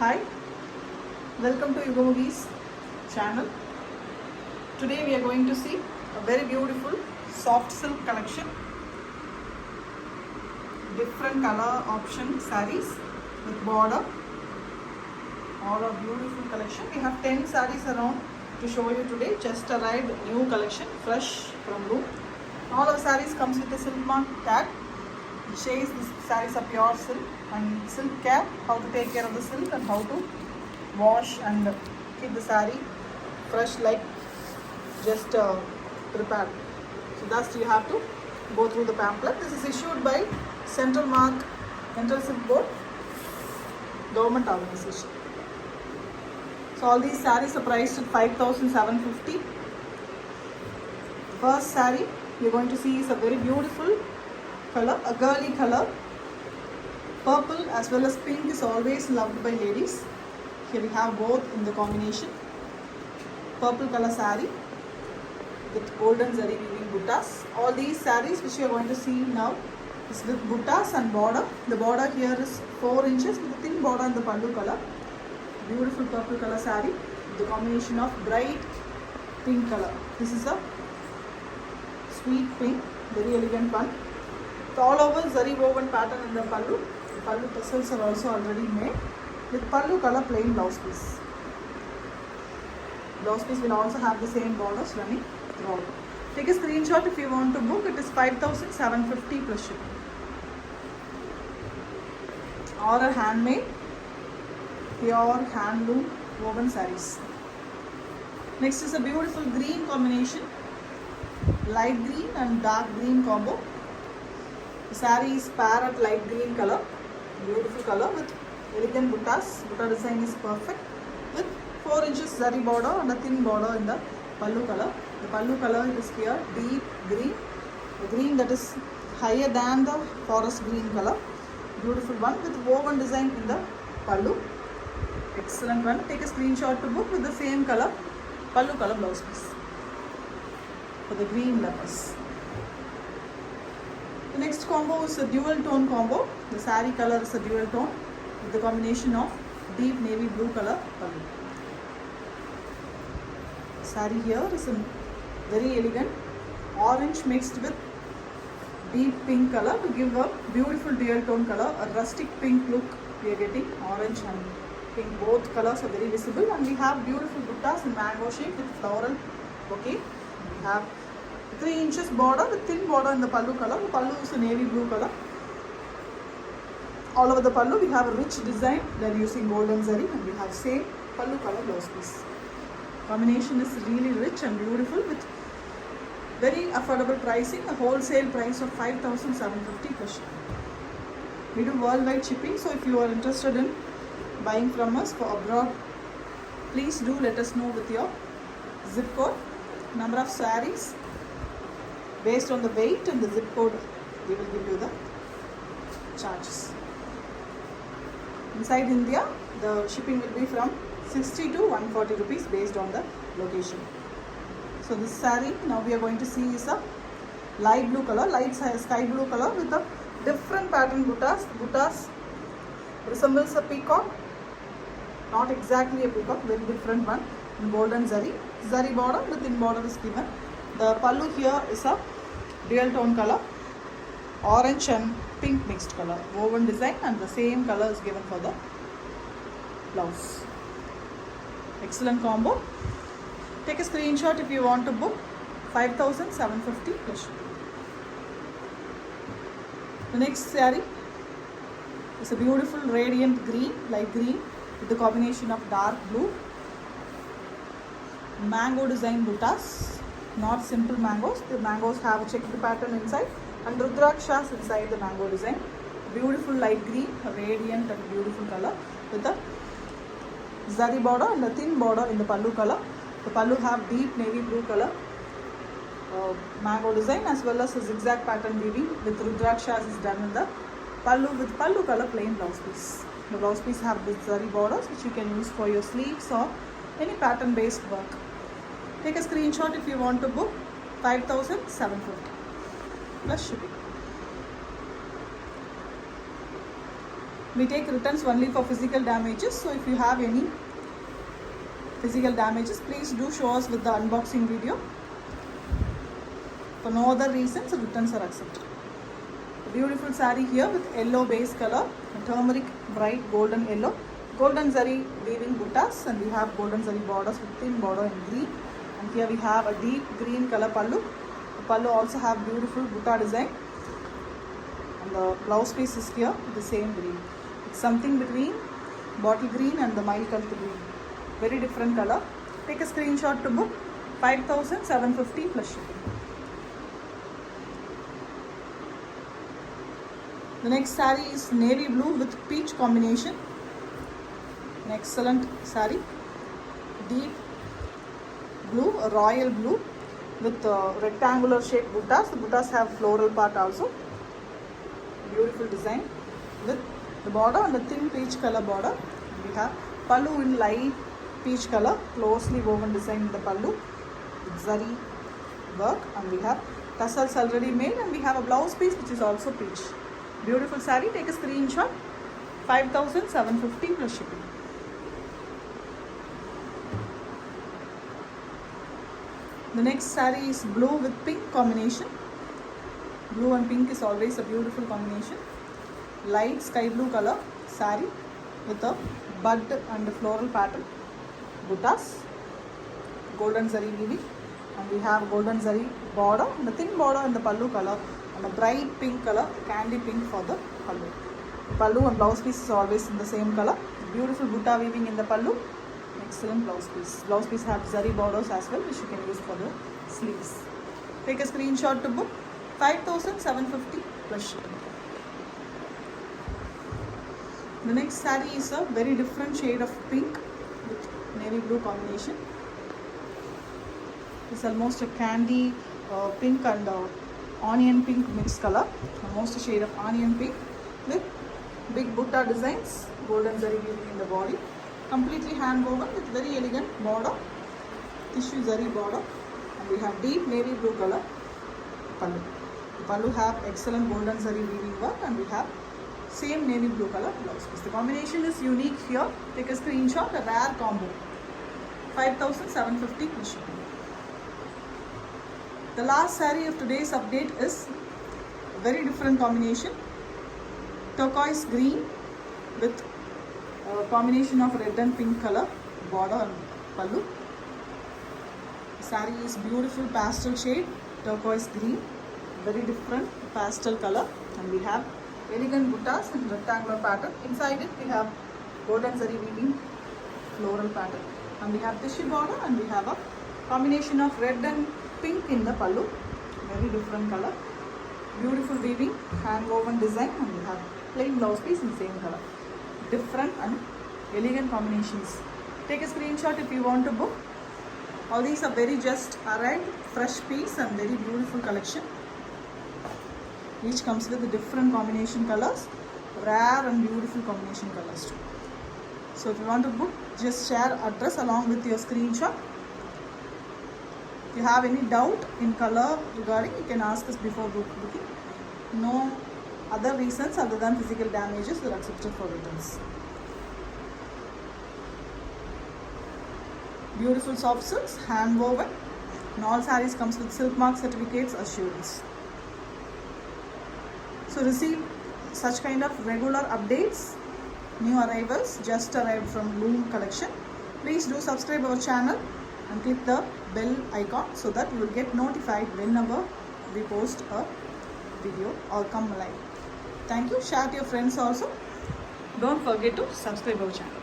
Hi, welcome to Yuga Movies channel. Today we are going to see a very beautiful soft silk collection. Different color option sarees with border. All a beautiful collection. We have 10 sarees around to show you today. Just arrived new collection, fresh from loom. All our sarees comes with a silk mark tag. It says this sarees are pure silk and silk care, how to take care of the silk and how to wash and keep the saree fresh like just prepared. So thus you have to go through the pamphlet. This is issued by Central Mark Central Silk Board, government organization. So all these sarees are priced at 5,750. First saree you're going to see is a very beautiful color, a girly color. Purple as well as pink is always loved by ladies. Here we have both in the combination. Purple color saree with golden zari weaving buttas. All these sarees which you are going to see now is with buttas and border. The border here is 4 inches with a thin border in the pallu color. Beautiful purple color saree. The combination of bright pink color. This is a sweet pink, very elegant one. The all over zari woven pattern in the pallu. The pallu tassels are also already made with pallu color plain blouse piece. Blouse piece will also have the same borders running throughout. Take a screenshot if you want to book. It is 5,750 plus shipping. Or a handmade, pure handloom woven sarees. Next is a beautiful green combination, light green and dark green combo. The saree is parrot light green color, beautiful color with elegant buttas. Butta design is perfect with 4 inches zari border and a thin border in the pallu color. The pallu color is here deep green, the green that is higher than the forest green color. Beautiful one with woven design in the pallu. Excellent one. Take a screenshot to book with the same color pallu color blouse piece for the green lovers. The next combo is a dual tone combo. The saree color is a dual tone with the combination of deep navy blue color pallu. Saree here is a very elegant orange mixed with deep pink color to give a beautiful dual tone color. A rustic pink look we are getting. Orange and pink, both colors are very visible, and we have beautiful buttas in mango shape with floral bouquet. We have 3 inches border with thin border in the pallu color. The pallu is a navy blue color. All over the pallu we have a rich design. They are using golden zari and we have same pallu color blouse piece. Combination is really rich and beautiful with very affordable pricing. A wholesale price of 5,750 plus shipping. We do worldwide shipping, so if you are interested in buying from us for abroad, please do let us know with your zip code, number of sarees. Based on the weight and the zip code, we will give you the charges. Inside India, the shipping will be from 60 to 140 rupees based on the location. So this saree now we are going to see is a light blue color, light sky blue color with a different pattern buttas. Buttas resembles a peacock, not exactly a peacock, very different one in golden zari. Zari border with thin border is given. The pallu here is a dual tone color, orange and pink mixed color, woven design, and the same color is given for the blouse. Excellent combo. Take a screenshot if you want to book. 5,750 plus shipping. The next saree is a beautiful radiant green, light green with the combination of dark blue. Mango design buttas, not simple mangoes. The mangoes have a checked pattern inside and rudrakshas inside the mango design. Beautiful light green, radiant and beautiful color with the zari border and a thin border in the pallu color. The pallu have deep navy blue color mango design as well as a zigzag pattern weaving with rudrakshas is done in the pallu with pallu color plain blouse piece. The blouse piece have this zari borders which you can use for your sleeves or any pattern based work. Take a screenshot if you want to book. 5,750 plus shipping. We take returns only for physical damages. So if you have any physical damages, please do show us with the unboxing video. For no other reasons, returns are accepted. A beautiful saree here with yellow base color, turmeric bright golden yellow, golden zari weaving buttas, and we have golden zari borders with thin border in green. And here we have a deep green color pallu. The pallu also have beautiful butta design. And the blouse piece is here with the same green. It's something between bottle green and the mild color green. Very different color. Take a screenshot to book. 5,750 plus shipping. The next saree is navy blue with peach combination. An excellent saree. Deep blue, a royal blue with rectangular shaped buttas. The buttas have floral part also. Beautiful design with the border and the thin peach color border. We have pallu in light peach color, closely woven design in the pallu with zari work, and we have tassels already made, and we have a blouse piece which is also peach. Beautiful saree. Take a screenshot. 5,750 plus shipping. The next saree is blue with pink combination. Blue and pink is always a beautiful combination. Light sky blue color saree with a bud and a floral pattern. Buttas, golden zari weaving, and we have golden zari border, and the thin border in the pallu color, and a bright pink color, candy pink for the pallu. Pallu and blouse piece is always in the same color. Beautiful butta weaving in the pallu. Excellent blouse piece. Blouse piece have zari borders as well, which you can use for the sleeves. Take a screenshot to book. 5,750 plus shipping. The next saree is a very different shade of pink with navy blue combination. It's almost a candy pink and onion pink mixed color. Almost a shade of onion pink with big butta designs, golden zari weaving in the body. Completely hand woven with very elegant border, tissue zari border, and we have deep navy blue color pallu. The pallu have excellent golden zari weaving work, and we have same navy blue color blouse piece. The combination is unique here. Take a screenshot. A rare combo. 5,750 plus shipping. The last saree of today's update is a very different combination. Turquoise green with a combination of red and pink color border and pallu. The saree is beautiful pastel shade, turquoise green, very different pastel color, and we have elegant buttas and rectangular pattern. Inside it we have golden zari weaving floral pattern, and we have tissue border, and we have a combination of red and pink in the pallu. Very different color. Beautiful weaving, hand woven design, and we have plain blouse piece in same color. Different and elegant combinations. Take a screenshot if you want to book. All these are very just arrived, fresh piece and very beautiful collection. Each comes with different combination colors, rare and beautiful combination colors too. So if you want to book, just share address along with your screenshot. If you have any doubt in color regarding, you can ask us before booking. No other reasons other than physical damages are accepted for returns. Beautiful soft silks, hand woven, and all sarees comes with silk mark certificates assurance. So receive such kind of regular updates, new arrivals just arrived from Loom collection. Please do subscribe our channel and click the bell icon so that you will get notified whenever we post a video or come live. Thank you. Share to your friends also. Don't forget to subscribe our channel.